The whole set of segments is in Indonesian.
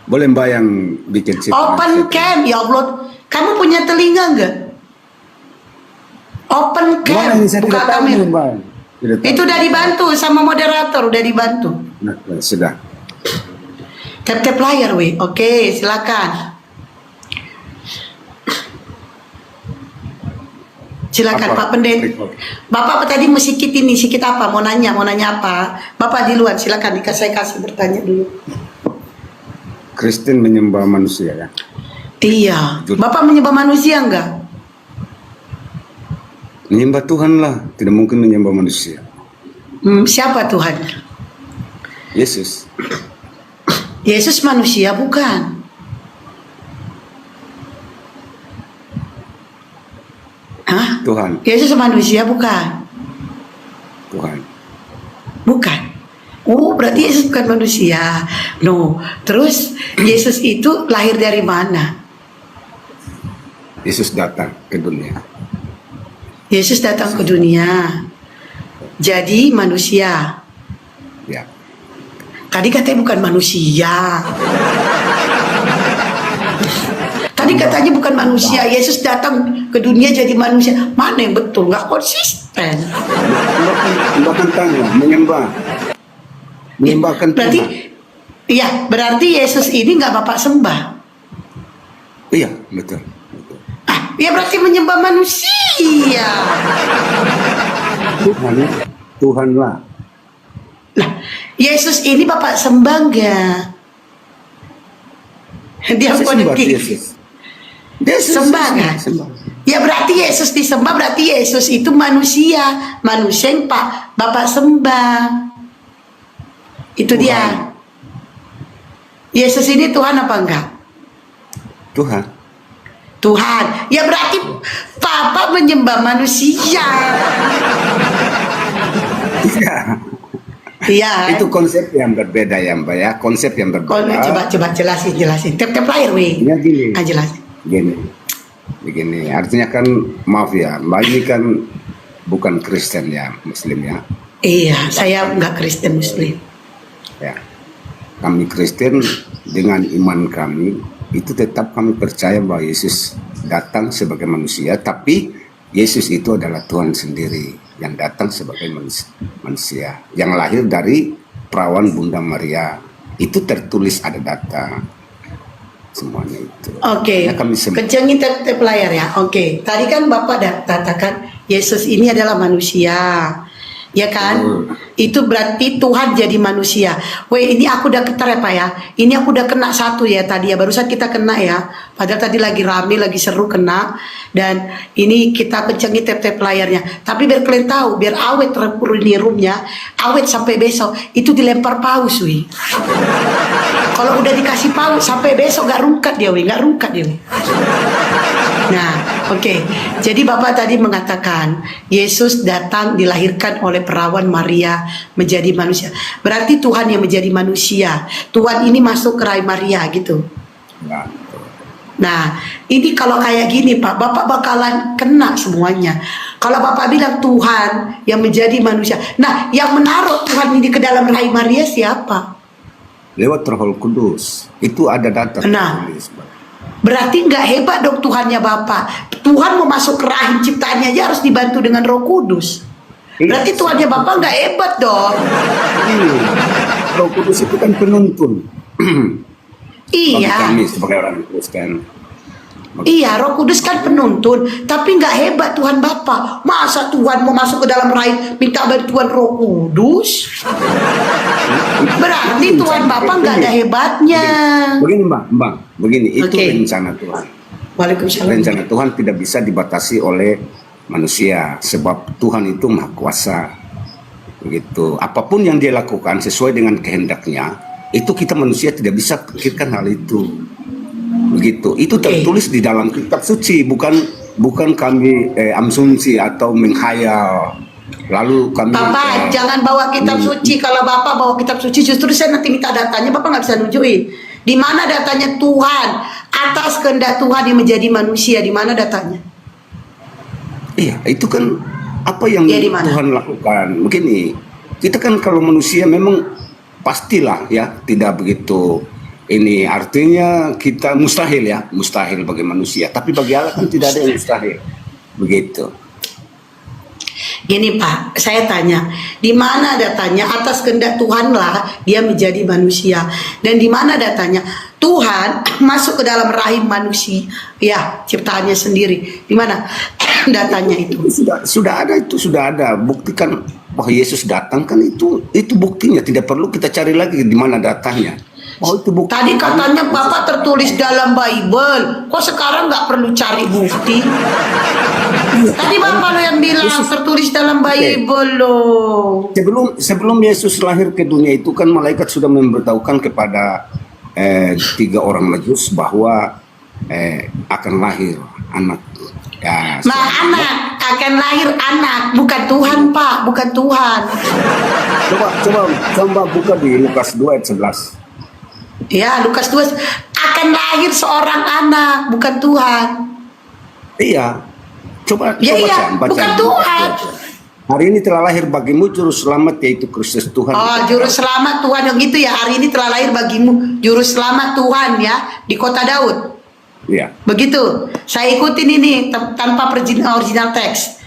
Boleh Mbak yang bikin chip. Open cam, ya Allah. Kamu punya telinga nggak? Open cam, Mana ini saya buka tidak tahu kamera. nih, Mbak. Tidak tahu. Itu udah dibantu sama moderator, udah dibantu. Nah, sudah. Tap-tap layar, weh. Oke, silakan. Silakan Apa? Pak Pendeta. Bapak tadi mau sikit ini, sikit apa? Mau nanya apa? Bapak di luar, silakan saya kasih bertanya dulu. Kristen menyembah manusia ya. Iya. Bapak menyembah manusia enggak? Menyembah Tuhan lah, tidak mungkin menyembah manusia. Siapa Tuhan? Yesus. Yesus manusia bukan? Hah? Tuhan. Yesus manusia bukan? Tuhan. Bukan. Oh, berarti Yesus bukan manusia. No. Terus Yesus itu lahir dari mana? Yesus datang ke dunia. Yesus datang ke dunia. Jadi manusia. Ya. Tadi katanya bukan manusia. Tadi katanya bukan manusia. Yesus datang ke dunia jadi manusia. Mana yang betul? Nggak konsisten. Mbak kan tanya, menyembahkan Berarti, Tuhan. iya, berarti Yesus ini nggak Bapak sembah. Iya, betul. Betul. Ya berarti menyembah manusia. Tuhan lah. Lah, Yesus ini Bapak sembah nggak? Dia Saya bukan sembah Yesus. Sembah kan? Sembah. Ya berarti Yesus disembah, berarti Yesus itu manusia. Manusia yang Bapak sembah. Itu Tuhan. dia. Yesus ini Tuhan apa enggak? Tuhan. Tuhan. Ya berarti Papa menyembah manusia. Iya. Iya. Itu konsep yang berbeda ya Mbak ya. Konsep yang berbeda. Coba jelasin. Tep layar weh. Ya gini. Jelasin. Begini. Artinya kan maaf ya, Mbak ini kan bukan Kristen ya, Muslim ya. Iya, saya enggak Kristen Muslim. Ya. Kami Kristen dengan iman kami itu tetap kami percaya bahwa Yesus datang sebagai manusia, tapi Yesus itu adalah Tuhan sendiri yang datang sebagai manusia yang lahir dari perawan Bunda Maria. Itu tertulis, ada data semuanya itu. Oke, Ya, kami kencengin tep layar ya. Oke, tadi kan Bapak katakan Yesus ini adalah manusia, ya kan? Itu berarti Tuhan jadi manusia. Weh, ini aku udah ketar ya Pak ya. Ini aku udah kena satu ya tadi ya. Barusan kita kena ya. Padahal tadi lagi rame, lagi seru kena. Dan ini kita kencengin tep layarnya. Tapi biar kalian tahu, biar awet ini roomnya, awet sampai besok. Itu dilempar paus, wih. Kalau udah dikasih paus sampai besok gak rungkat dia, wih. Gak rungkat dia, wih. Nah, oke. Jadi Bapak tadi mengatakan Yesus datang dilahirkan oleh perawan Maria menjadi manusia. Berarti Tuhan yang menjadi manusia. Tuhan ini masuk ke rahim Maria gitu. Nah, ini kalau kayak gini Pak, Bapak bakalan kena semuanya. Kalau Bapak bilang Tuhan yang menjadi manusia. Nah, yang menaruh Tuhan ini ke dalam rahim Maria siapa? Lewat Roh Kudus. Itu ada data Nah. tertulis, Pak. Berarti nggak hebat dong Tuhannya Bapak. Tuhan mau masuk ke rahim ciptaannya aja harus dibantu dengan Roh Kudus. Berarti Tuhannya Bapak nggak hebat dong. Roh Kudus itu kan penuntun. Bagi Iya. kami sebagai orang Kristen. Iya, Roh Kudus kan penuntun, tapi nggak hebat Tuhan Bapa. Masa Tuhan mau masuk ke dalam rahim minta bantuan Roh Kudus? Berarti Tuhan Bapa nggak ada hebatnya. Begini Mbak, begini, itu Oke. rencana Tuhan. Waalaikumsalam. Rencana Tuhan tidak bisa dibatasi oleh manusia, sebab Tuhan itu maha kuasa. Begitu. Apapun yang dia lakukan sesuai dengan kehendaknya, itu kita manusia tidak bisa pikirkan hal itu. Begitu. Itu tertulis di dalam kitab suci, bukan kami asumsi atau menghayal. Lalu kami Bapak jangan bawa kitab suci. Kalau Bapak bawa kitab suci, justru saya nanti minta datanya. Bapak nggak bisa nunjukin. Di mana datanya Tuhan atas kehendak Tuhan yang menjadi manusia? Di mana datanya? Iya, itu kan apa yang Ya, di mana? Tuhan lakukan. Begini, kita kan kalau manusia memang pastilah ya tidak begitu Ini artinya kita mustahil ya, mustahil bagi manusia. Tapi bagi Allah kan tidak ada yang mustahil. Begitu. Gini Pak, saya tanya, di mana datanya atas kehendak Tuhanlah dia menjadi manusia, dan di mana datanya Tuhan masuk ke dalam rahim manusia, ya ciptaannya sendiri, di mana datanya itu? Sudah ada, itu sudah ada. Buktikan bahwa Yesus datang kan itu buktinya. Tidak perlu kita cari lagi di mana datanya. Oh, itu bukti. Tadi katanya Bapak tertulis dalam Bible, kok sekarang nggak perlu cari bukti? Tadi Bapak lo yang bilang tertulis dalam Bible loh. Sebelum Yesus lahir ke dunia itu kan malaikat sudah memberitahukan kepada 3 orang Majus bahwa akan lahir anak. Ya, Anak akan lahir anak, bukan Tuhan Pak, bukan Tuhan. Coba buka di Lukas 2 ayat 11. Ya, Lukas 2 akan lahir seorang anak, bukan Tuhan. Iya. Coba Iya, baca. bukan Tuhan. Hari ini telah lahir bagimu juru selamat, yaitu Kristus Tuhan. Oh, juru selamat Tuhan yang gitu ya. Hari ini telah lahir bagimu juru selamat Tuhan ya di kota Daud. Iya. Begitu. Saya ikutin ini tanpa original teks.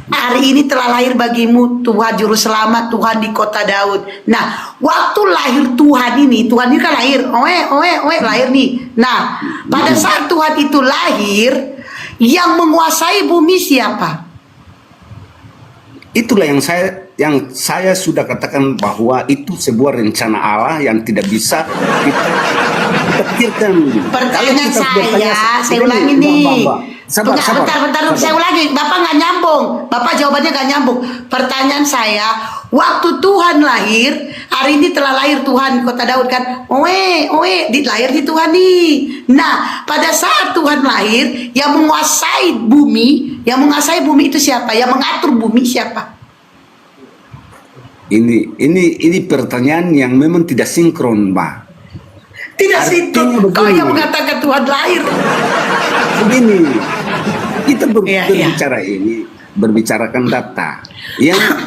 Hari ini telah lahir bagimu Tuhan juru selamat Tuhan di kota Daud. Nah, waktu lahir Tuhan ini kan lahir, lahir nih. Nah, pada saat Tuhan itu lahir, yang menguasai bumi siapa? Itulah yang saya sudah katakan bahwa itu sebuah rencana Allah yang tidak bisa kita pikirkan. Pertanyaan saya ulangi nih. Sabar. Bentar, saya ulangi. Bapak nggak nyambung. Bapak jawabannya nggak nyambung. Pertanyaan saya, waktu Tuhan lahir, hari ini telah lahir Tuhan di kota Daud kan? Lahir di Tuhan nih. Nah, pada saat Tuhan lahir, yang menguasai bumi itu siapa? Yang mengatur bumi siapa? Ini pertanyaan yang memang tidak sinkron, Mbak. Tidak sinkron. Kau yang mengatakan Tuhan lahir. Begini, kita berbicara ini, berbicarakan data.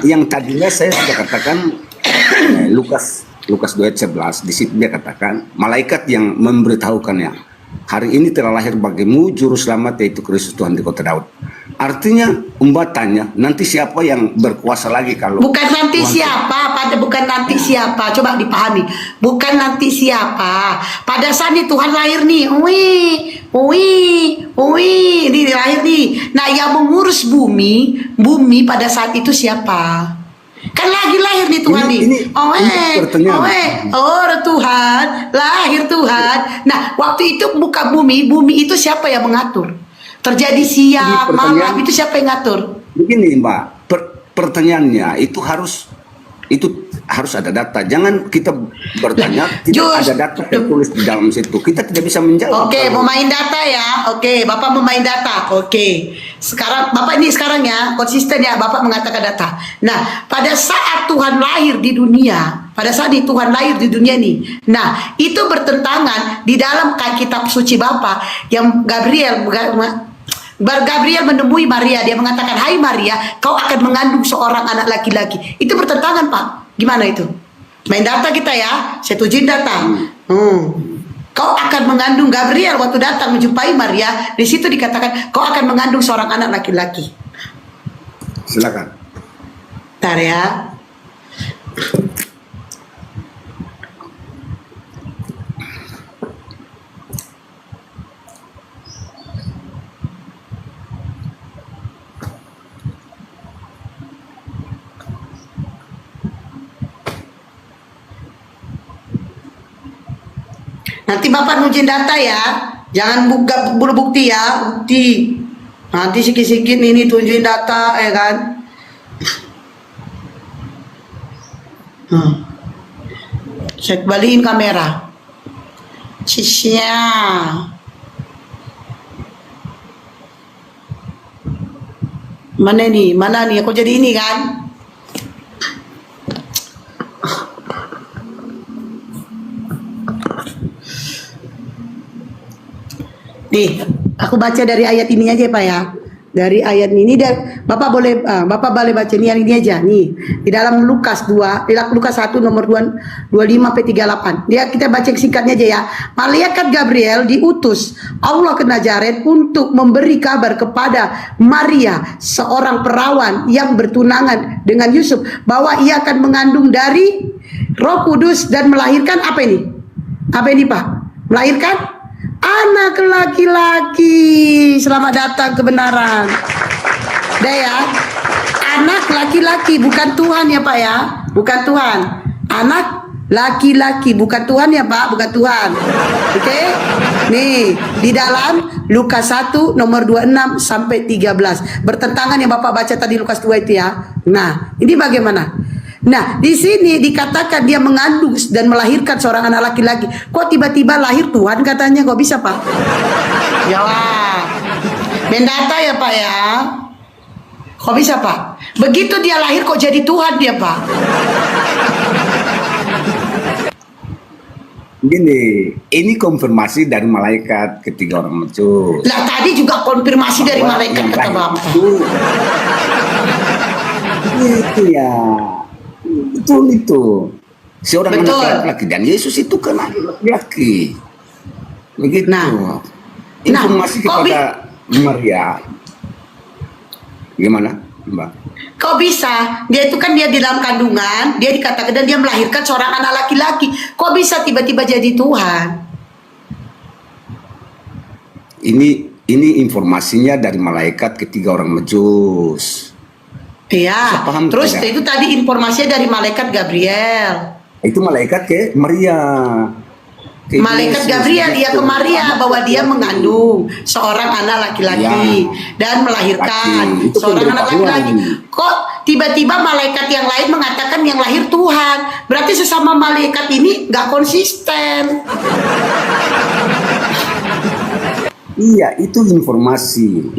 Yang tadinya saya sudah katakan Lukas 2 ayat 11, di situ dia katakan malaikat yang memberitahukannya, hari ini telah lahir bagimu juru selamat, yaitu Kristus Tuhan di kota Daud. Artinya tanya, nanti siapa yang berkuasa lagi kalau bukan nanti siapa, bukan nanti siapa, coba dipahami, bukan nanti siapa. Pada saat ini Tuhan lahir nih, ini lahir nih. Nah, yang mengurus bumi pada saat itu siapa? Kan lagi lahir nih Tuhan nih. Tuhan, lahir Tuhan. Nah, waktu itu buka bumi itu siapa yang mengatur? Terjadi siang, malam, itu siapa yang ngatur? Begini Mbak, pertanyaannya itu harus ada data. Jangan kita bertanya tidak ada data tertulis di dalam situ. Kita tidak bisa menjawab. Oke, mau main data ya. Oke, Bapak mau main data. Oke. Sekarang Bapak ini ya konsisten ya, Bapak mengatakan data. Nah, pada saat Tuhan lahir di dunia, nih. Nah, itu bertentangan di dalam kitab suci Bapak yang Gabriel menemui Maria, dia mengatakan, "Hai Maria, kau akan mengandung seorang anak laki-laki." Itu bertentangan, Pak. Gimana itu? Main data kita ya, saya tujuin data. Kau akan mengandung, Gabriel waktu datang menjumpai Maria, di situ dikatakan kau akan mengandung seorang anak laki-laki. Silakan. Bentar ya. Nanti Bapak nujin data ya, jangan buka bukti ya, bukti. Nanti sikit-sikit ini tunjukin data, ya kan? Saya balikin kamera. Sisnya. Mana nih? Aku jadi ini kan? Nih, aku baca dari ayat ini aja Pak ya. Dari ayat ini dan Bapak boleh baca ini yang ini aja nih. Di dalam Lukas 2, Lukas 1 nomor 25 sampai 38. Kita baca singkatnya aja ya. Malaikat Gabriel diutus Allah ke Nazaret untuk memberi kabar kepada Maria, seorang perawan yang bertunangan dengan Yusuf, bahwa ia akan mengandung dari Roh Kudus dan melahirkan apa ini? Apa ini, Pak? Melahirkan anak laki-laki. Selamat datang kebenaran. Udah ya. Anak laki-laki, bukan Tuhan ya Pak ya. Bukan Tuhan. Anak laki-laki, bukan Tuhan ya Pak, bukan Tuhan. Oke? Nih, di dalam Lukas 1 nomor 26 sampai 13. Bertentangan yang Bapak baca tadi Lukas 2 itu ya. Nah, ini bagaimana? Nah, di sini dikatakan dia mengandung dan melahirkan seorang anak laki-laki. Kok tiba-tiba lahir Tuhan katanya? Kok bisa, Pak? Jawab. Mendata ya, Pak ya? Kok bisa, Pak? Begitu dia lahir kok jadi Tuhan dia, Pak? Gini, ini konfirmasi dari malaikat ketiga orang muncul. Lah tadi juga konfirmasi dari malaikat kata Bapak. Itu ya. Betul itu. Seorang Betul. anak laki-laki dan Yesus itu kan anak laki-laki. Begitu. Nah, informasi kok kepada Maria. Gimana, Mbak? Kok bisa? Dia itu kan dia di dalam kandungan, dia dikatakan dan dia melahirkan seorang anak laki-laki. Kok bisa tiba-tiba jadi Tuhan? Ini informasinya dari malaikat ketiga orang Majus. Iya. Terus tidak? itu tadi informasinya dari malaikat Gabriel. Itu malaikat ke Maria. Malaikat Gabriel dia ke Maria bahwa dia mengandung seorang anak laki-laki dan melahirkan seorang anak laki-laki. Kok tiba-tiba malaikat yang lain mengatakan yang lahir Tuhan? Berarti sesama malaikat ini nggak konsisten. Iya, itu informasi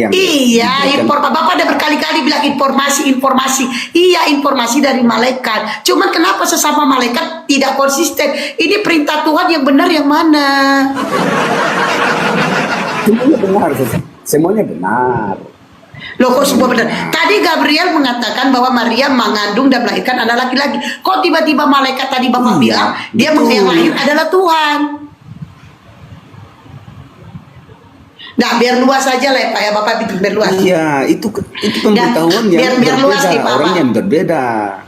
yang Iya, Bapak ada berkali-kali bilang informasi. Iya, informasi dari malaikat. Cuman kenapa sesama malaikat tidak konsisten? Ini perintah Tuhan yang benar yang mana? Semuanya benar. Loh kok semua benar? Tadi Gabriel mengatakan bahwa Maria mengandung dan melahirkan anak laki-laki. Kok tiba-tiba malaikat tadi Bapak bilang dia yang lahir adalah Tuhan? Nah, biar luas saja lah Pak ya, Bapak biar luas. Iya, itu pemberitahuan yang biar luas nih, Pak. Orang yang berbeda.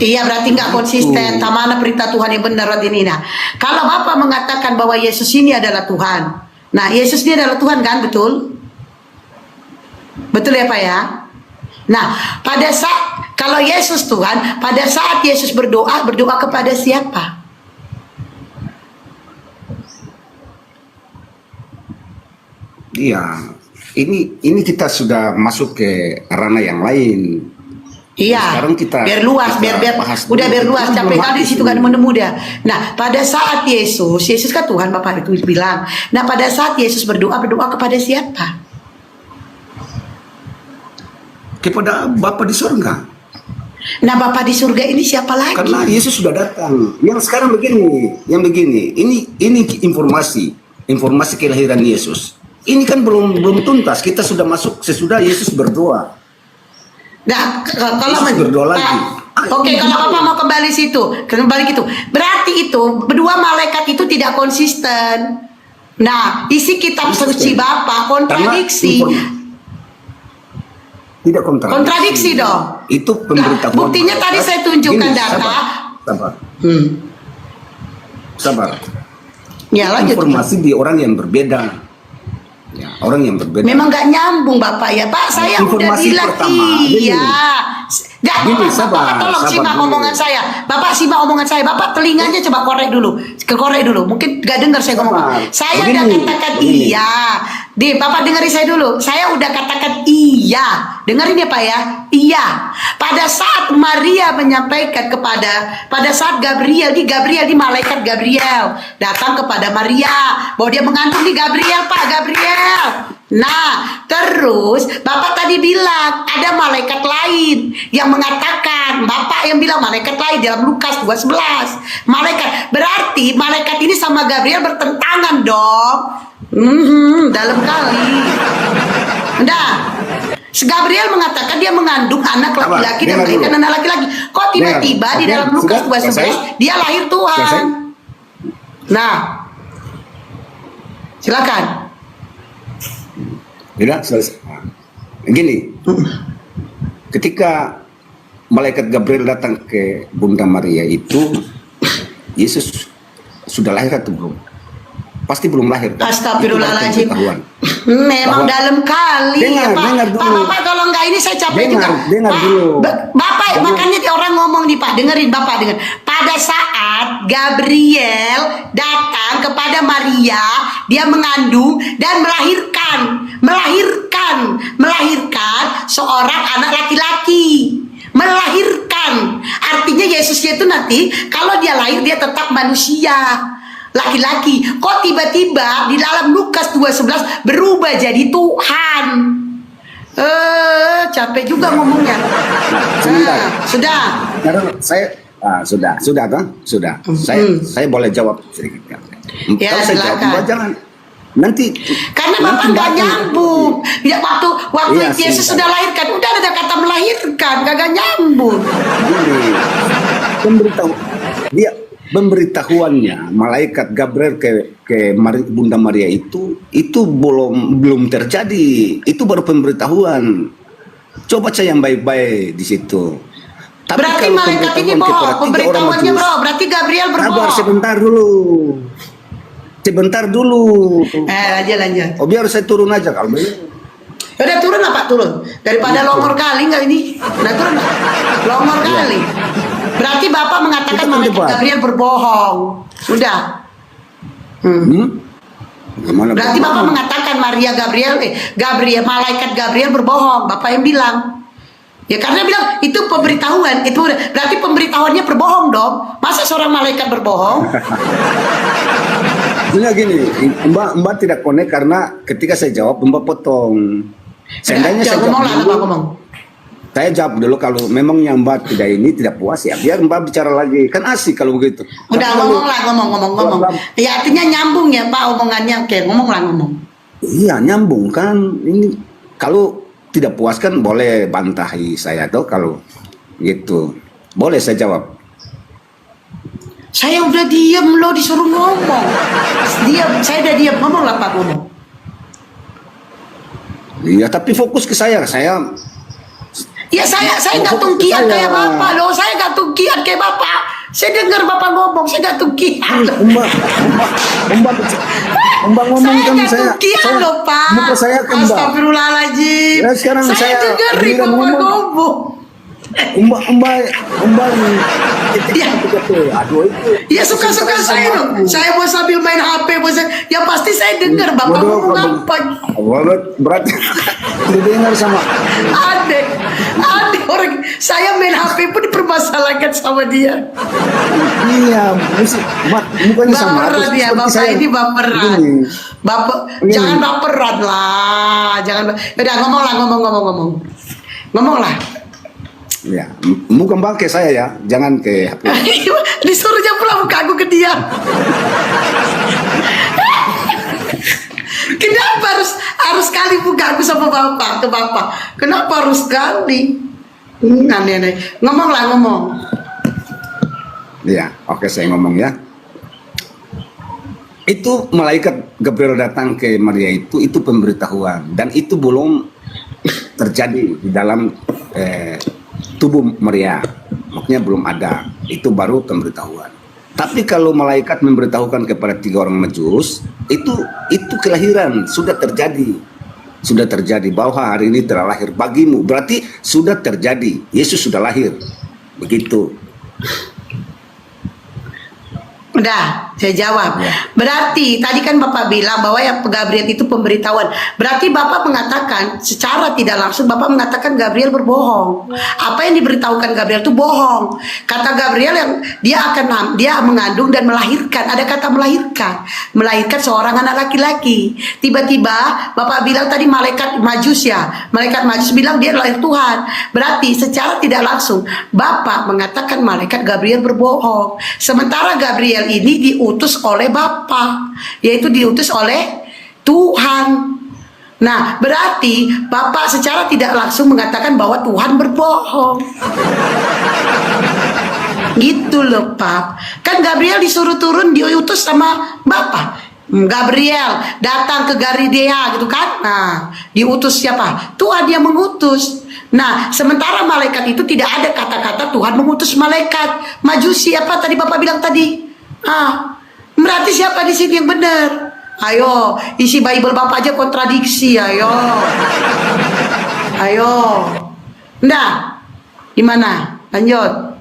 Iya, berarti nggak konsisten. Mana perintah Tuhan yang benar ini? Nah, kalau Bapak mengatakan bahwa Yesus ini adalah Tuhan, nah Yesus ini adalah Tuhan kan, betul? Betul ya Pak ya? Nah, pada saat kalau Yesus Tuhan, pada saat Yesus berdoa kepada siapa? Iya, ini kita sudah masuk ke ranah yang lain. Iya. Sekarang kita biar luas, biar udah biar luas. Capek kali di situ kan mudah. Nah, pada saat Yesus kan Tuhan Bapak itu bilang. Nah, pada saat Yesus berdoa kepada siapa? Kepada Bapa di surga. Nah, Bapa di surga ini siapa lagi? Karena Yesus sudah datang. Yang sekarang begini, ini informasi kelahiran Yesus. Ini kan belum tuntas. Kita sudah masuk sesudah Yesus berdoa. Nah, kalau berdoa lagi. Oke, kalau Bapak mau kembali gitu. Berarti itu berdua malaikat itu tidak konsisten. Nah, isi kitab suci Bapak kontradiksi. Tidak kontradiksi dong. Itu pemberitahuan. Buktinya tadi saya tunjukkan data. Sabar. Ya, lanjut. Informasi di orang yang berbeda. Ya, orang yang berbeda. Memang gak nyambung Bapak ya Pak. Saya informasi udah bilang iya. Bapak tolong simak omongan saya. Bapak simak omongan saya. Bapak telinganya coba korek dulu. Mungkin gak dengar saya ngomong. Saya udah katakan iya. Bapak dengerin saya dulu. Saya udah katakan iya. Dengerin ya Pak ya. Iya. Pada saat Maria menyampaikan pada saat Gabriel di malaikat Gabriel datang kepada Maria bahwa dia mengandung di Gabriel. Nah, terus Bapak tadi bilang ada malaikat lain yang mengatakan, Bapak yang bilang malaikat lain dalam Lukas 2:11. Berarti malaikat ini sama Gabriel bertentangan dong. Dalam kali. Udah. Gabriel mengatakan dia mengandung anak laki-laki dan Dengar melahirkan dulu. anak laki-laki. Kok tiba-tiba Dengar. di dalam Oke, Lukas sudah? 2:11 Selesai? dia lahir Tuhan? Selesai? Nah, silakan. Tidak selesai. Nah, gini, ketika malaikat Gabriel datang ke Bunda Maria itu, Yesus sudah lahir atau belum? Pasti belum lahir. Kan? Astagfirullahaladzim. Itu baru pengetahuan. Memang Bahwa- dalam kali Dengar, ya Pak. dengar dulu. Bapak kalau enggak ini saya capek Dengar, juga. dengar Pak, dulu. Bapak Dengar. makanya orang ngomong nih Pak, dengerin Bapak dengar. Pada saat Gabriel datang kepada Maria, dia mengandung dan melahirkan seorang anak laki-laki. Melahirkan. Artinya Yesusnya itu nanti kalau dia lahir dia tetap manusia. Laki-laki, kok tiba-tiba di dalam Lukas 2:11 berubah jadi Tuhan? Capek juga ngomongnya. Sebentar. Sudah. Karena sudah kan? Sudah. Saya boleh jawab sedikit. Ya, Kalau saya jawab, silakan. Mbak jangan. Nanti Karena Bapak nanti nggak Mbak- nyambung. Ya, waktu Iya, Yesus sebentar. sudah lahirkan, udah ada kata melahirkan, kagak nyambung. Gini, pemberitahuannya malaikat Gabriel ke Bunda Maria itu belum terjadi. Itu baru pemberitahuan. Coba saya yang baik-baik di situ. Tapi Berarti kalau malaikat ini pemberitahuan bohong. kepada 3 orang Pemberitahuannya Majus, bro, berarti Gabriel sabar berbohong. sebentar dulu. Lanjut. Oh biar saya turun aja kalau begitu. Udah turun apa turun? Daripada longor kali nggak ini? Udah turun nggak? Longor kali. Berarti Bapak mengatakan Itu kan malaikat debat. Gabriel berbohong. Sudah. Gimana? Berarti Bapak mengatakan Gabriel malaikat Gabriel berbohong. Bapak yang bilang. Ya karena bilang itu pemberitahuan. Itu berarti pemberitahuannya berbohong dong. Masa seorang malaikat berbohong? Sebenarnya gini, Mbak tidak connect karena ketika saya jawab Mbak potong. Seandainya saya ngomong lah, jawab Bapak dulu, ngomong. saya jawab dulu kalau memang yang Mbak tidak puas ya biar Mbak bicara lagi. Kan asik kalau begitu. Udah Tapi ngomong lah, ngomong. Mbak- Ya artinya nyambung ya Pak omongannya. Oke, ngomong lah ngomong. Iya nyambung kan. Ini kalau tidak puas kan boleh bantahi saya tuh kalau gitu. Boleh saya jawab. Saya udah diam loh disuruh ngomong. Diam, saya udah diam. Ngomong lah Pak ngomong. Iya tapi fokus ke saya. Ya saya nggak tungkian kayak Bapak loh. Saya nggak tungkian kayak Bapak. Saya dengar Bapak ngomong, saya nggak tungkian. Mbak ngomong Saya kan nggak tungkian loh Pak. Muka saya kan Mbak. Astagfirullahaladzim. Ya, sekarang saya dengerin giliran Bapak ngomong. ngomong. Mbak Iya. aduh itu. Ya suka-suka saya dong. Saya mau sambil main HP, ya pasti saya dengar Bapak Waduh, ngomong apa. berarti didengar sama. Aneh orang saya main HP pun dipermasalahkan sama dia. Iya, mukanya sama. Baperan ya, Seperti Bapak saya. ini baperan. Begini. Bapak Begini. jangan baperan lah, udah ngomong lah, ngomong lah. Ya, muka Mbak ke saya ya, jangan ke HP. Disuruhnya pula muka aku ke dia. Kenapa harus kali muka aku sama Bapak ke Bapak? Kenapa harus kali? Aneh-aneh. Ngomong lah, ngomong. Ya, oke saya ngomong ya. Itu malaikat Gabriel datang ke Maria itu pemberitahuan dan itu belum terjadi di dalam tubuh Maria, makanya belum ada. Itu baru pemberitahuan. Tapi kalau malaikat memberitahukan kepada 3 orang Majus, itu kelahiran sudah terjadi bahwa hari ini telah lahir bagimu. Berarti sudah terjadi. Yesus sudah lahir. Begitu. Udah, saya jawab. Berarti tadi kan Bapak bilang bahwa yang Gabriel itu pemberitahuan. Berarti Bapak mengatakan secara tidak langsung Bapak mengatakan Gabriel berbohong. Apa yang diberitahukan Gabriel itu bohong. Kata Gabriel yang dia mengandung dan melahirkan. Ada kata melahirkan seorang anak laki-laki. Tiba-tiba Bapak bilang tadi malaikat Majus ya. Malaikat Majus bilang dia lahir Tuhan. Berarti secara tidak langsung Bapak mengatakan malaikat Gabriel berbohong. Sementara Gabriel ini diutus oleh Bapa, yaitu diutus oleh Tuhan. Nah, berarti Bapak secara tidak langsung mengatakan bahwa Tuhan berbohong. Gitu loh, Pak. Kan Gabriel disuruh turun, diutus sama Bapak. Gabriel datang ke Galilea gitu kan. Nah, diutus siapa? Tuhan yang mengutus. Nah, sementara malaikat itu tidak ada kata-kata Tuhan mengutus malaikat. Majusi apa tadi Bapak bilang tadi? Berarti siapa di sini yang benar? Ayo, isi Bible Bapak aja kontradiksi, ayo. Ayo. Nah, gimana? Lanjut.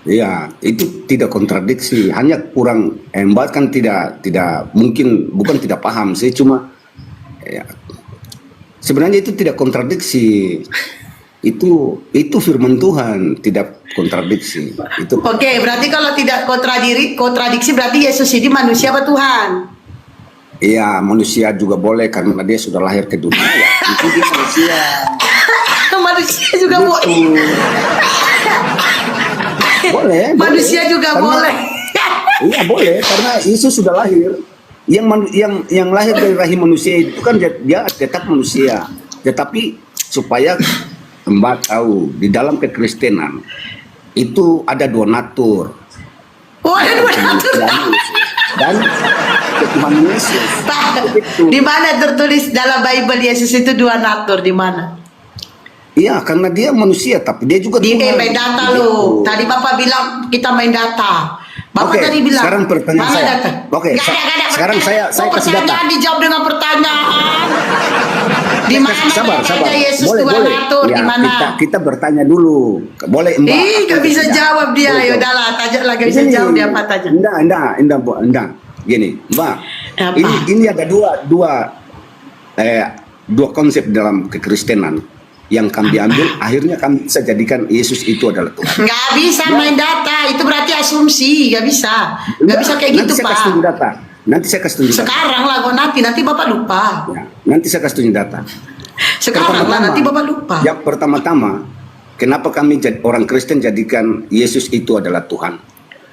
Ya, itu tidak kontradiksi, hanya kurang Mbak kan tidak mungkin, bukan tidak paham sih, cuma ya, sebenarnya itu tidak kontradiksi. Itu firman Tuhan, tidak kontradiksi. Itu. Oke, berarti kalau tidak kontradiksi berarti Yesus ini manusia apa Tuhan? Iya, manusia juga boleh karena dia sudah lahir ke dunia. Ya, itu dia manusia. Manusia juga boleh. Boleh. Manusia juga karena, boleh. Iya boleh, karena Yesus sudah lahir. Yang lahir dari rahim manusia itu kan dia tetap manusia. Tetapi supaya Mbak tahu, di dalam kekristenan itu ada dua natur. Oh, ada dua natur. Dan Tuhan Yesus. Di mana tertulis dalam Bible Yesus itu dua natur, di mana? Iya, karena dia manusia tapi dia juga Tuhan. Main data lo. Tadi Bapak bilang kita main data. Bapak tadi bilang. Sekarang pertanyaan mana saya. Data? Oke, sekarang saya kasih data. Dijawab dengan pertanyaan. Di mana sabar. Yesus Boleh. natur, Ya, di mana? kita bertanya dulu. Boleh Mbak? Gak bisa jawab dia. Ya udahlah, tanya lagi bisa jawab dia apa tanya. Enggak. Gini, Mbak. Apa? Ini ada dua konsep dalam kekristenan yang kami ambil, akhirnya kami bisa jadikan Yesus itu adalah Tuhan. Nggak bisa main data, itu berarti asumsi, nggak bisa. Nggak bisa kayak gitu, Pak. Nanti saya kasih tunjuk data. Sekarang lah, nanti Bapak lupa. Ya, nanti saya kasih tunjuk data. Sekarang lah, nanti Bapak lupa. Yang pertama-tama, kenapa kami orang Kristen jadikan Yesus itu adalah Tuhan?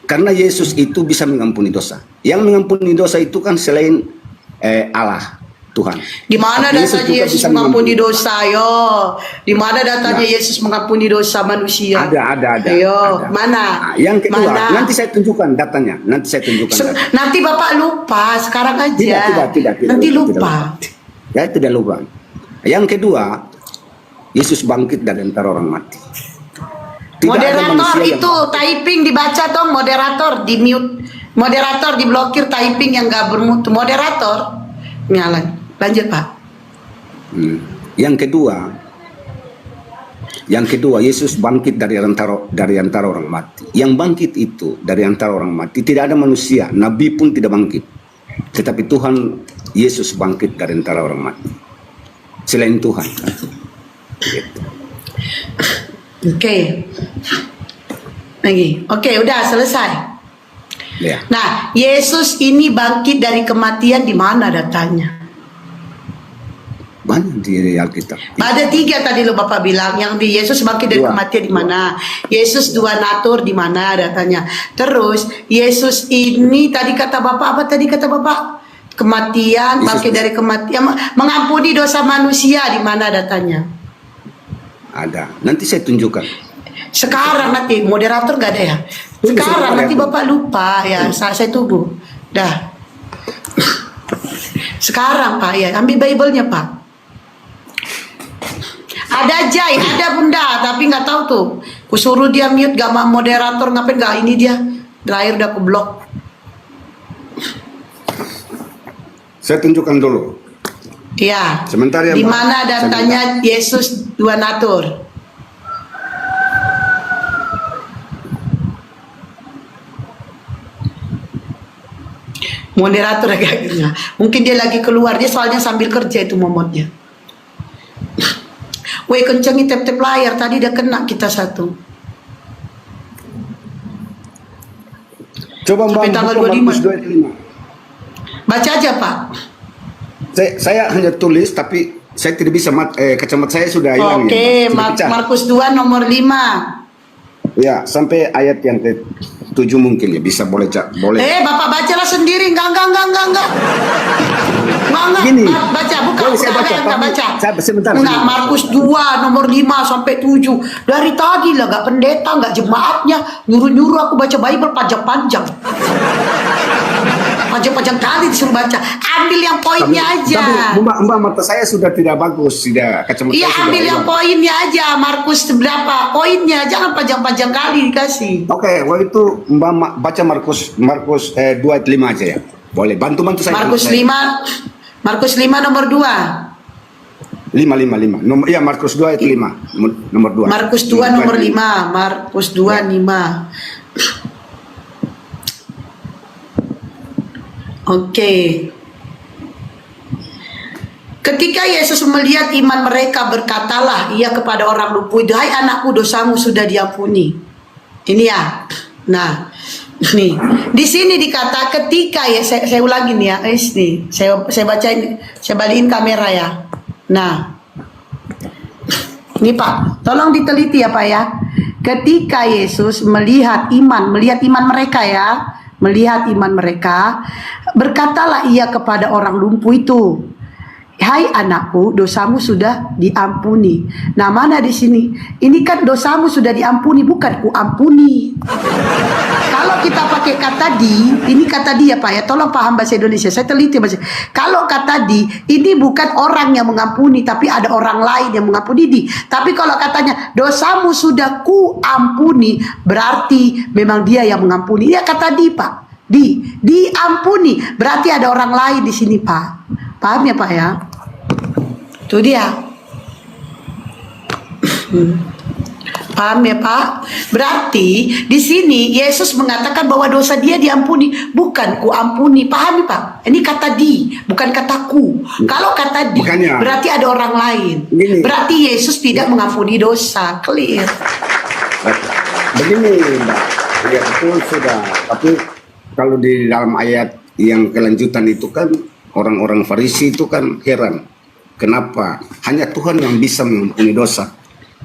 Karena Yesus itu bisa mengampuni dosa. Yang mengampuni dosa itu kan selain Allah, Tuhan. Di mana datanya Yesus mengampuni dosa, yo? Di mana datanya Yesus mengampuni dosa manusia? Ada. Ayo, ada. mana? Yang kedua, mana? nanti saya tunjukkan datanya. Nanti Bapak lupa, sekarang aja. Tidak. Nanti lupa. Ya, tidak lupa. Yang kedua, Yesus bangkit dari antara orang mati. Moderator itu typing dibaca dong, moderator di mute, moderator diblokir typing yang gak bermutu, moderator nyala. Lanjut Pak. Yang kedua Yesus bangkit dari antara orang mati. Yang bangkit itu dari antara orang mati tidak ada manusia, nabi pun tidak bangkit, tetapi Tuhan Yesus bangkit dari antara orang mati. Selain Tuhan. Gitu. Oke. Lagi. Oke, udah selesai. Ya. Nah, Yesus ini bangkit dari kematian di mana datanya? Banyak di Alkitab. Ada 3 tadi lo Bapak bilang, yang di Yesus bangkit dari kematian di mana? Yesus dua natur di mana datanya? Terus Yesus ini tadi kata Bapak apa tadi kata Bapak? Kematian, bangkit dari kematian, mengampuni dosa manusia di mana datanya? Ada. Nanti saya tunjukkan. Sekarang nanti moderator gak ada ya? Sekarang nanti Bapak lupa ya, saya tunggu. Dah. Sekarang Pak ya, ambil Bible-nya Pak. Ada Jai, ada Bunda, tapi nggak tahu tuh. Kusuruh dia mute, gak mau moderator ngapain gak ini dia. Terakhir udah aku blok. Saya tunjukkan dulu. Iya. Sebentar ya. Di mana datanya Yesus dua natur? Moderator agaknya. Mungkin dia lagi keluar, dia soalnya sambil kerja itu momotnya. Woi kencengin tap-tap layar, tadi udah kena kita satu. Coba Mbak, tanggal 25. Baca aja Pak. Saya hanya tulis, tapi saya tidak bisa kacamata saya sudah hilang. Oke, Markus 2 nomor 5. Ya, sampai ayat yang ke-7 mungkin ya, bisa boleh. Bapak bacalah sendiri, enggak. Gini, Baca, buka saya baca. Enggak baca. Sebentar. Enggak, Markus 2 nomor 5 sampai 7. Dari tadi lah enggak pendeta, enggak jemaatnya nyuruh-nyuruh aku baca Bible panjang-panjang. Panjang-panjang kali disuruh baca. Ambil yang poinnya aja. Tapi Mbak, mata saya sudah tidak bagus, tidak kacamata. Iya, saya ambil sudah yang hilang. poinnya aja. Markus berapa? Poinnya, jangan panjang-panjang kali dikasih. Oke, waktu itu Mbak baca Markus 2 ayat 5 aja ya. Boleh, bantu saya. Markus 5 nomor 2. 5. Nomor, iya, Markus 2 ayat 5. Nomor 2. Markus 2 nomor 5. Markus 2 5. Oke. Ketika Yesus melihat iman mereka, berkatalah ia kepada orang lumpuh, "Hai anakku, dosamu sudah diampuni." Ini ya. Nah, nih di sini dikata ketika ya, saya ulangi nih ya, nih saya bacain, saya balikin kamera ya. Nah, ini Pak, tolong diteliti ya Pak ya. Ketika Yesus melihat iman mereka ya, melihat iman mereka, berkatalah ia kepada orang lumpuh itu, "Hai anakku, dosamu sudah diampuni." Nah, mana di sini? Ini kan dosamu sudah diampuni, bukan ku ampuni. Kalau kita pakai kata di, ini kata di ya Pak ya, tolong paham bahasa Indonesia. Saya teliti bahasa. Kalau kata di, ini bukan orang yang mengampuni, tapi ada orang lain yang mengampuni di. Tapi kalau katanya dosamu sudah ku ampuni, berarti memang dia yang mengampuni. Ya kata di Pak. Diampuni, berarti ada orang lain di sini Pak. Paham ya Pak ya? Itu dia. Paham ya Pak? Berarti di sini Yesus mengatakan bahwa dosa dia diampuni, bukan ku ampuni. Paham ya Pak? Ini kata di, bukan kata ku. Kalau kata di, Bukannya. berarti ada orang lain. Gini. Berarti Yesus tidak mengampuni dosa. Clear. Begini Mbak, ya betul sudah. Tapi kalau di dalam ayat yang kelanjutan itu kan orang-orang Farisi itu kan heran. Kenapa? Hanya Tuhan yang bisa mengampuni dosa.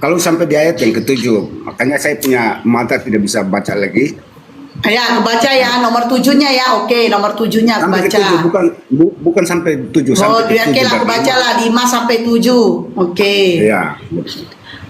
Kalau sampai di ayat yang ke-7, makanya saya punya mata tidak bisa baca lagi. Ya, kebaca ya nomor 7-nya ya. Oke, nomor 7-nya Sampai kebaca. ke-7, bukan sampai 7. Oh, sampai oke lah, kebaca lah 5 sampai 7. Oke. Iya.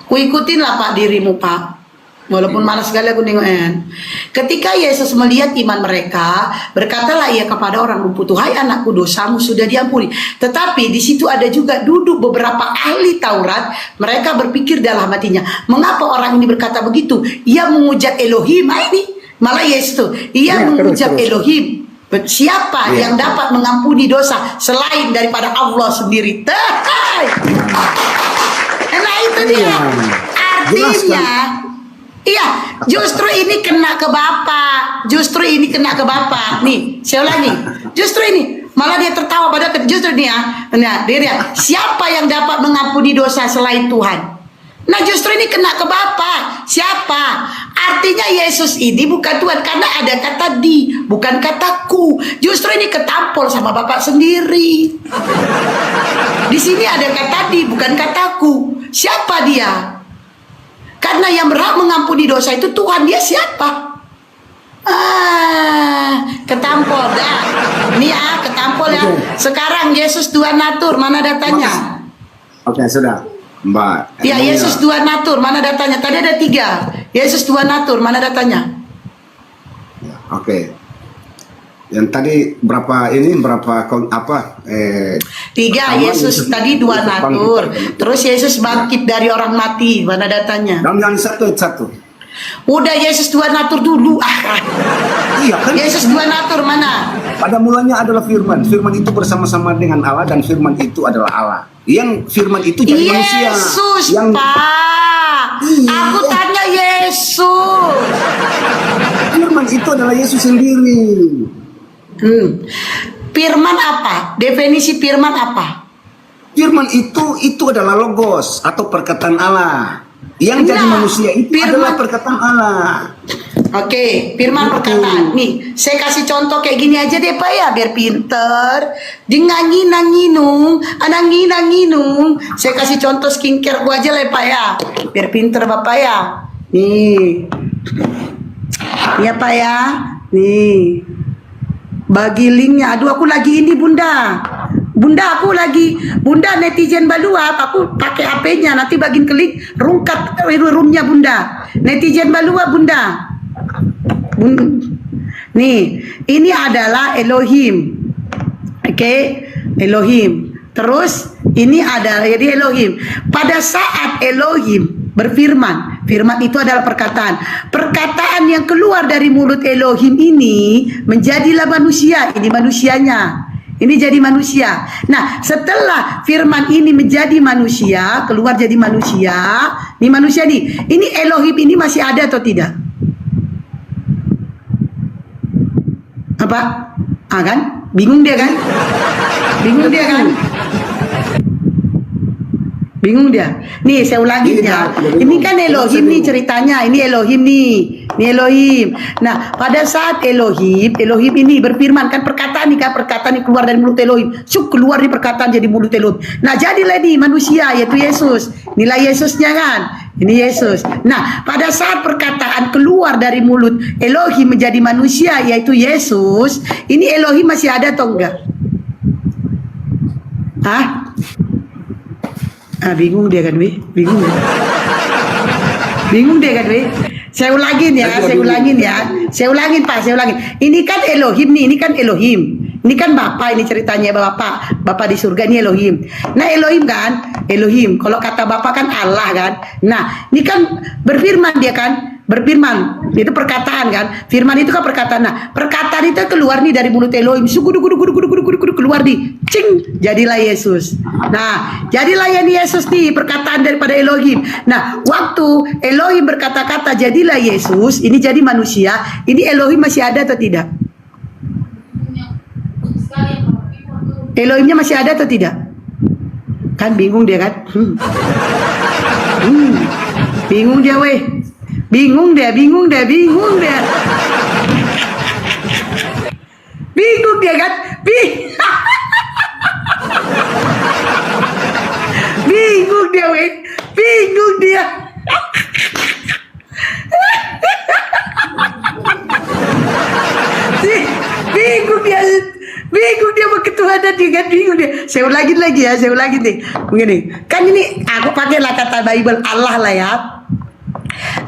Ku ikutin lah Pak dirimu Pak. Walaupun malas sekali aku nengoknya. Ketika Yesus melihat iman mereka, berkatalah ia kepada orang lumpuh, "Hai anakku, dosamu sudah diampuni." Tetapi di situ ada juga duduk beberapa ahli Taurat. Mereka berpikir dalam hatinya, "Mengapa orang ini berkata begitu? Ia mengucap Elohim." Ini malah Yesus tuh, ia Ya, mengucap terus. Elohim. Siapa Ya. yang dapat mengampuni dosa selain daripada Allah sendiri? Nah itu dia. Artinya, iya, justru ini kena ke Bapak. Justru ini kena ke Bapak. Nih, saya ulangi. Justru ini. Malah dia tertawa pada justru ini ya. Nah, dia. Siapa yang dapat mengampuni dosa selain Tuhan? Nah, justru ini kena ke Bapak. Siapa? Artinya Yesus ini bukan Tuhan karena ada kata di, bukan kataku. Justru ini ketampol sama Bapak sendiri. Di sini ada kata di, bukan kataku. Siapa dia? Karena yang berhak mengampuni dosa itu Tuhan. Dia siapa? Ketampol dah. Ini ya, ketampol ya. Sekarang Yesus dua natur, mana datanya? Oke, sudah. Mbak. Ya, Yesus dua natur, mana datanya? Tadi ada 3. Yesus dua natur, mana datanya? Oke. Yang tadi berapa apa? 3, Yesus tadi dua natur. Terus Yesus bangkit dari orang mati, mana datanya? Dalam yang satu. Udah Yesus dua natur dulu. Iya kan? Yesus dua natur mana? Pada mulanya adalah firman. Firman itu bersama-sama dengan Allah dan firman itu adalah Allah. Yang firman itu jadi manusia. Yesus, Yang Pak. Iya. Aku tanya Yesus. firman itu adalah Yesus sendiri. Firman apa? Definisi firman apa? Firman itu adalah logos atau perkataan Allah. Yang jadi Nah, manusia itu firman- adalah perkataan Allah. Oke, firman perkataan. Nih, saya kasih contoh kayak gini aja deh Pak ya, biar pinter. Dinganginanginung, ananginanginung. Saya kasih contoh skincare gua aja lah Pak ya, biar pinter Bapak ya. Nih, ya Pak ya. Nih, bagi linknya. Aduh, aku lagi ini Bunda. Bunda aku lagi, Bunda netizen baluap, aku pakai HP-nya, nanti bagian klik rungkat roomnya Bunda. Netizen baluap Bunda. Nih, ini adalah Elohim. Oke, Elohim. Terus ini adalah jadi Elohim. Pada saat Elohim berfirman, firman itu adalah perkataan. Perkataan yang keluar dari mulut Elohim ini menjadilah manusia. Ini manusianya. Ini jadi manusia. Nah, setelah firman ini menjadi manusia, keluar jadi manusia, ini manusia nih. Ini Elohim ini masih ada atau tidak? Apa? Ah kan? Bingung dia kan? Bingung dia kan? Bingung dia. Nih saya ulangi ya. Ini kan Elohim nih ceritanya. Ini Elohim nih. Ini Elohim. Nah, pada saat Elohim ini berfirman kan perkataan nih kan, perkataan yang keluar dari mulut Elohim. Keluar di perkataan jadi mulut Elohim. Nah, jadilah nih manusia yaitu Yesus. Inilah Yesusnya kan. Ini Yesus. Nah, pada saat perkataan keluar dari mulut Elohim menjadi manusia yaitu Yesus, ini Elohim masih ada atau enggak? Hah? Bingung dia kan, Wi? Bingung. Bingung dia kan, Wi? Saya ulangin ya, saya ulangin Pak, saya ulangin. Ini kan Elohim nih, ini kan Elohim. Ini kan Bapak, ini ceritanya Bapak di surga ini Elohim. Nah, Elohim kan, Elohim. Kalau kata Bapak kan Allah kan. Nah, ini kan berfirman dia kan, berfirman. Itu perkataan kan. Firman itu kan perkataan. Nah, perkataan itu keluar nih dari mulut Elohim. Keluar di cing, jadilah Yesus. Nah, jadilah yang Yesus nih, perkataan daripada Elohim. Nah, waktu Elohim berkata-kata jadilah Yesus, ini jadi manusia, ini Elohim masih ada atau tidak? Elohimnya masih ada atau tidak? Kan bingung dia kan? Bingung dia weh. Bingung dia. Bingung dia kan? Bingung dia weh. Bingung dia. Bingung dia berketuhanan dia kan, bingung dia. Saya ulangin lagi ya, saya ulangin nih. Begini, kan ini aku pakailah kata Bible Allah lah ya.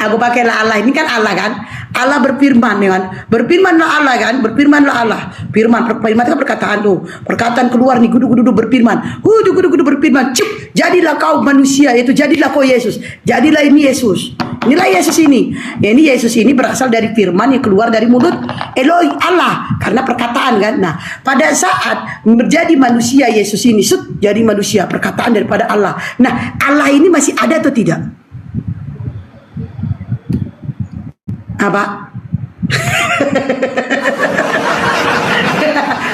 Aku pakailah Allah, ini kan Allah kan. Allah berfirman ya kan. Berfirmanlah Allah kan, berfirmanlah Allah. Firman itu kan perkataan tuh. Perkataan keluar nih, gudu berfirman. Gudu berfirman. Cuk, jadilah kau manusia, yaitu jadilah kau Yesus. Jadilah ini Yesus. Inilah Yesus ini. Ya, ini Yesus ini berasal dari firman yang keluar dari mulut Elohim Allah karena perkataan kan. Nah, pada saat menjadi manusia Yesus ini jadi manusia, perkataan daripada Allah. Nah, Allah ini masih ada atau tidak? Apa?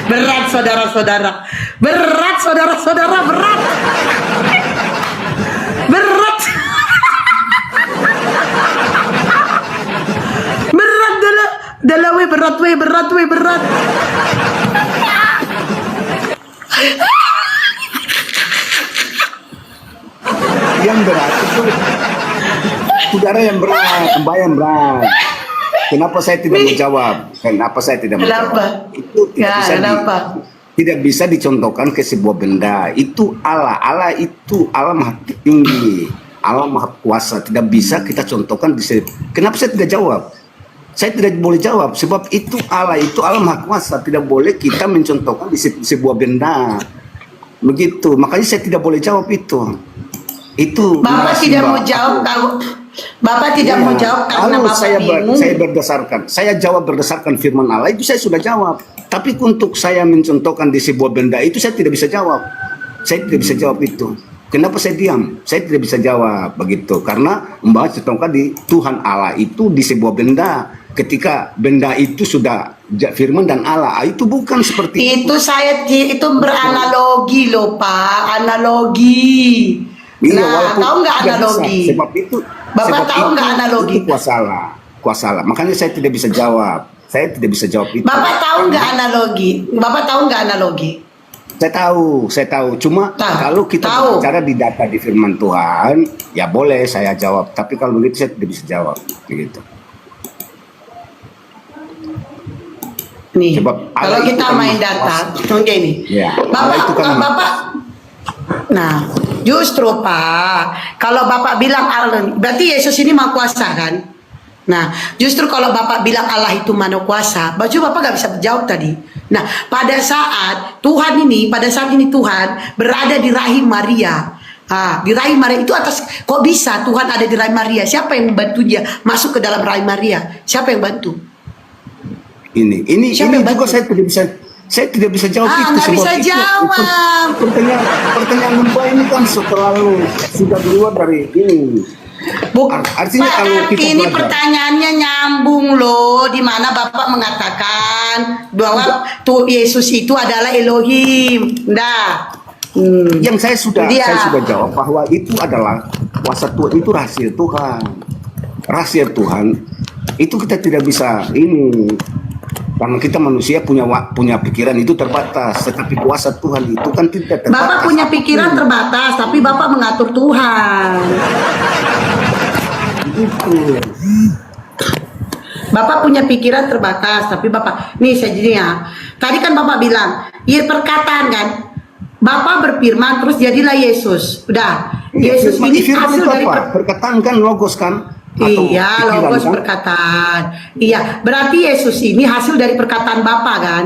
Berat saudara-saudara. Berat. Dalam berat. Yang berat itu saudara yang berat, Mbak yang berat. Kenapa saya tidak menjawab? Itu tidak bisa dicontohkan ke sebuah benda. Itu Allah. Allah itu Allah Maha Tinggi, Allah Maha Kuasa. Tidak bisa kita contohkan kenapa saya tidak jawab? Saya tidak boleh jawab sebab itu Allah Maha Kuasa. Tidak boleh kita mencontohkan di sebuah benda. Begitu. Makanya saya tidak boleh jawab itu. Itu Bapak tidak mau jawab kalau Bapak tidak mau jawab karena Bapak bingung. Saya jawab berdasarkan firman Allah itu saya sudah jawab. Tapi untuk saya mencontohkan di sebuah benda itu saya tidak bisa jawab. Saya tidak bisa jawab itu. Kenapa saya diam? Saya tidak bisa jawab begitu karena membahas contohkan di Tuhan Allah itu di sebuah benda. Ketika benda itu sudah firman dan Allah itu bukan seperti itu. Itu beranalogi loh Pak, analogi. Nah, tahu nggak analogi? Sebab itu Bapak tahu nggak analogi? Itu kuasa Allah. Makanya saya tidak bisa jawab. Saya tidak bisa jawab itu. Bapak tahu nggak analogi? Saya tahu. Cuma kalau kita bicara di data di firman Tuhan, ya boleh saya jawab. Tapi kalau begitu saya tidak bisa jawab. Begitu. Nih, Sebab kalau Allah itu kita kan main maha data, kuasa. oke nih. Ya, Allah itu kan maha Bapak, nah, justru Pak, kalau Bapak bilang Allah, berarti Yesus ini maha kuasa kan? Nah, justru kalau Bapak bilang Allah itu maha kuasa, baju Bapak gak bisa jawab tadi. Nah, pada saat Tuhan ini Tuhan berada di rahim Maria. Di rahim Maria itu atas, kok bisa Tuhan ada di rahim Maria? Siapa yang membantu dia masuk ke dalam rahim Maria? Siapa yang bantu? Ini Siapa yang juga bantu? saya tidak bisa jawab itu. Nggak sebab bisa itu- jawab. Pertanyaan Mbak ini kan sudah di luar dari ini. Artinya Pak, kalau kita ini belajar- pertanyaannya nyambung loh, di mana Bapak mengatakan bahwa tuh Yesus itu adalah Elohim. Nah, Yang saya sudah Dia. jawab bahwa itu adalah kuasa Tuhan, itu rahasia Tuhan. Rahasia Tuhan itu kita tidak bisa ini, karena kita manusia punya pikiran itu terbatas, tetapi kuasa Tuhan itu kan tidak terbatas. Bapak punya pikiran terbatas, tapi Bapak mengatur Tuhan. Itu. Bapak punya pikiran terbatas, tapi Bapak, nih saya jadi ya. Tadi kan Bapak bilang, ya perkataan kan. Bapak berfirman terus jadilah Yesus. Udah. Yesus ini Firman hasil itu dari apa? Perkataan kan logos kan? Atau Iya, pikiran, logos kan? perkataan. Iya, berarti Yesus ini hasil dari perkataan Bapak kan?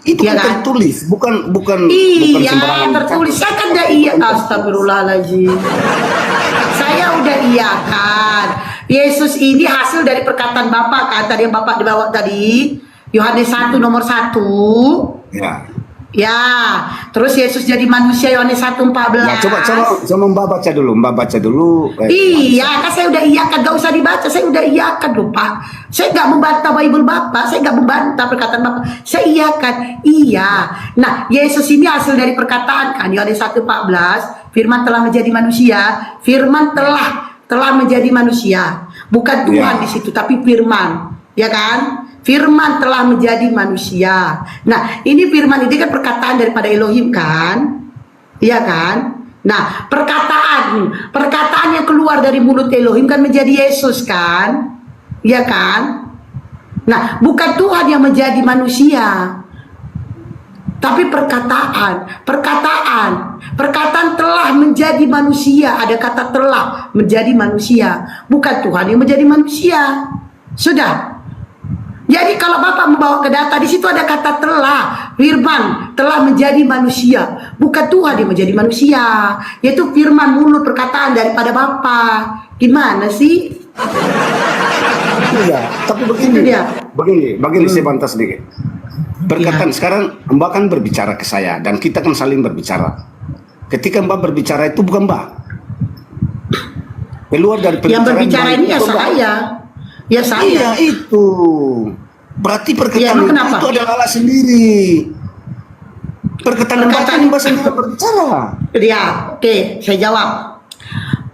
Itu Iya kan kan? tertulis, bukan Iya, sembarangan. tertulis. Saya kan udah iya. Astagfirullahaladzim. Saya udah iya kan. Yesus ini hasil dari perkataan Bapak kan? Tadi yang Bapak dibawa tadi. Yohanes 1 nomor 1. Ya. Ya, terus Yesus jadi manusia Yohanes 1:14. Nah, coba Mbak baca dulu. Iya, kan saya udah iyakan, gak usah dibaca, saya udah iyakan loh Pak. Saya gak membantah Bible Bapak, saya gak membantah perkataan Bapak, saya iyakan, iya. Nah, Yesus ini hasil dari perkataan kan, Yohanes 1:14, firman telah menjadi manusia, firman telah menjadi manusia, bukan Tuhan Ya. di situ, tapi firman, ya kan? Firman telah menjadi manusia. Nah, ini firman ini kan perkataan daripada Elohim kan? Iya kan? Nah, perkataan yang keluar dari mulut Elohim kan menjadi Yesus kan? Iya kan? Nah, bukan Tuhan yang menjadi manusia. Tapi perkataan telah menjadi manusia. Ada kata telah menjadi manusia. Bukan Tuhan yang menjadi manusia. Sudah. Jadi kalau Bapak membawa ke data, di situ ada kata telah, firman telah menjadi manusia, bukan Tuhan yang menjadi manusia, yaitu firman mulut perkataan daripada Bapak. Gimana sih? Iya, tapi Itu dia. begini saya bantah sedikit. Perkataan sekarang Mbak kan berbicara ke saya dan kita kan saling berbicara. Ketika Mbak berbicara itu bukan Mbak. Keluar dari Yang pembicaraan berbicara Mbak ini ya itu Mbak. saya. Ya saya. Iya itu. Berarti Ya, perkataan emang kenapa? itu adalah Allah sendiri. Perkataan Mbak sendiri berbicara. Ya, oke, saya jawab.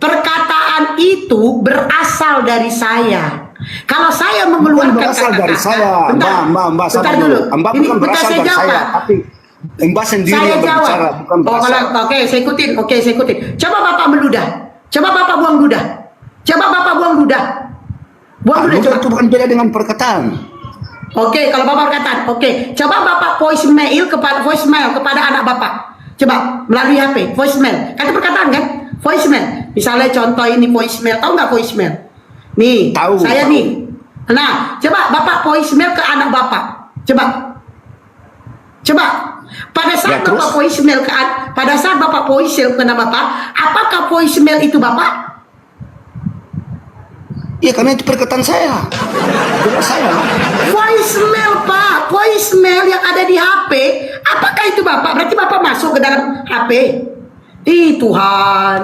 Perkataan itu berasal dari saya. Kalau saya mengeluarkan Bukan berasal dari kata-kata, saya, Mbak sabar dulu. Mbak Ini bukan bentar berasal saya dari jawab. saya, tapi Mbak sendiri Saya yang jawab. berbicara, bukan berasal. Oke, saya ikutin. Coba Bapak meludah. Coba Bapak buang ludah. Buang ludah. Ludah Coba. itu bukan beda dengan perkataan. Oke, kalau Bapak berkata, oke, coba Bapak voicemail kepada anak Bapak. Coba melalui HP, voicemail. Kan itu perkataan kan? Voicemail. Misalnya contoh ini voicemail, tahu nggak voicemail? Nih, Tahu. saya nih. Nah, coba Bapak voicemail ke anak Bapak. Coba. Pada saat Ya, terus? Pada saat Bapak voicemail ke anak Bapak, apakah voicemail itu Bapak? Iya, karena itu perkataan saya. Jelas saya. Voicemail Pak, voicemail yang ada di HP, apakah itu Bapak? Berarti Bapak masuk ke dalam HP. Ih Tuhan.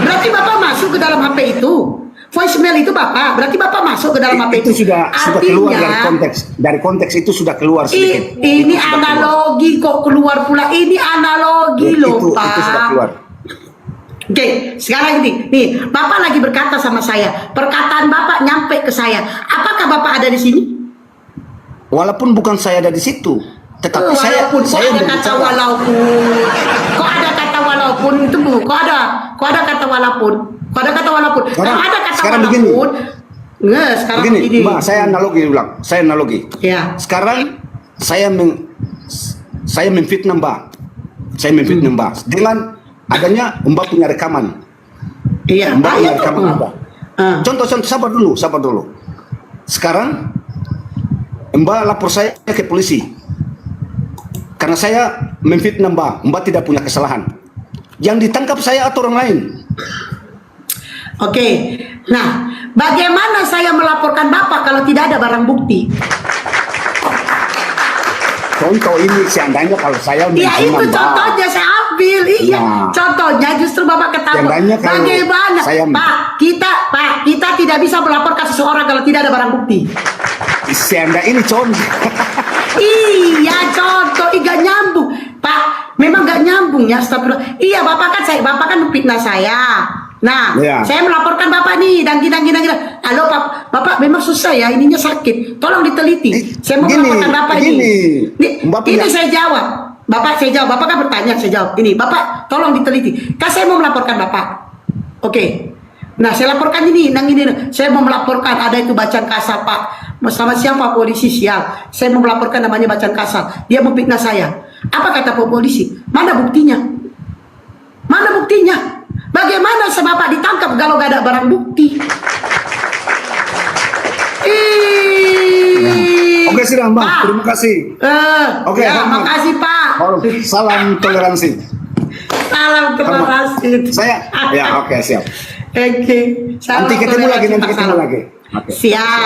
Berarti Bapak masuk ke dalam HP itu. Voicemail itu Bapak, berarti Bapak masuk ke dalam HP Itu sudah keluar dari Artinya, konteks. Dari konteks itu sudah keluar sedikit. ini Itu sudah keluar. analogi kok keluar pula. Ini analogi loh Itu Pak. sudah keluar. Oke, sekarang ini, nih, Bapak lagi berkata sama saya, perkataan Bapak nyampe ke saya. Apakah Bapak ada di sini? Walaupun bukan saya ada di situ, tetapi saya Walaupun, kok ada kata berbicara. walaupun, kok ada kata walaupun itu Bu, kok ada kata walaupun, Sekarang- Kalau ada kata sekarang walaupun, Nggak, sekarang Begini, ini. Mbak, saya analogi. Ya. Sekarang saya memfitnah Mbak. Saya memfitnah Mbak dengan adanya Mbak punya rekaman. Iya. Mbak punya itu. rekaman apa? Contoh, sabar dulu. Sekarang Mbak lapor saya ke polisi karena saya memfitnah Mbak tidak punya kesalahan. Yang ditangkap saya atau orang lain? Oke. Nah, bagaimana saya melaporkan Bapak kalau tidak ada barang bukti? Contoh ini seandainya kalau saya Ya itu menghina Mbak. contohnya saya ambil. Iya. Nah. Contohnya justru Bapak ketawa. Seandainya kalau Bagaimana? saya- Pak, kita tidak bisa melaporkan seseorang kalau tidak ada barang bukti. Seandainya ini contoh. Iya, contoh, gak nyambung. Pak, memang gak nyambung ya, astagfirullah. Iya, Bapak kan fitnah saya. Nah, Iya. saya melaporkan Bapak nih, dan gini. Halo, Bapak memang susah ya, ininya sakit. Tolong diteliti. Saya mau melaporkan Bapak ini. Ini saya jawab. Bapak kan bertanya, saya jawab. Ini, Bapak tolong diteliti. Kan saya mau melaporkan Bapak. Oke. Nah, saya laporkan ini. Saya mau melaporkan ada itu bacaan kasar, Pak. Sama siapa polisi sial. Saya mau melaporkan namanya bacaan kasar. Dia memfitnah saya. Apa kata Pak polisi? Mana buktinya? Bagaimana Bapak ditangkap kalau gak ada barang bukti? Oke, sudah Mbak. Pak. Terima kasih. Oke, ya, hormat. makasih Pak. Salam toleransi. Salam terima kasih. Saya, ya oke siap. Oke. Nanti ketemu lagi. Oke. Siap.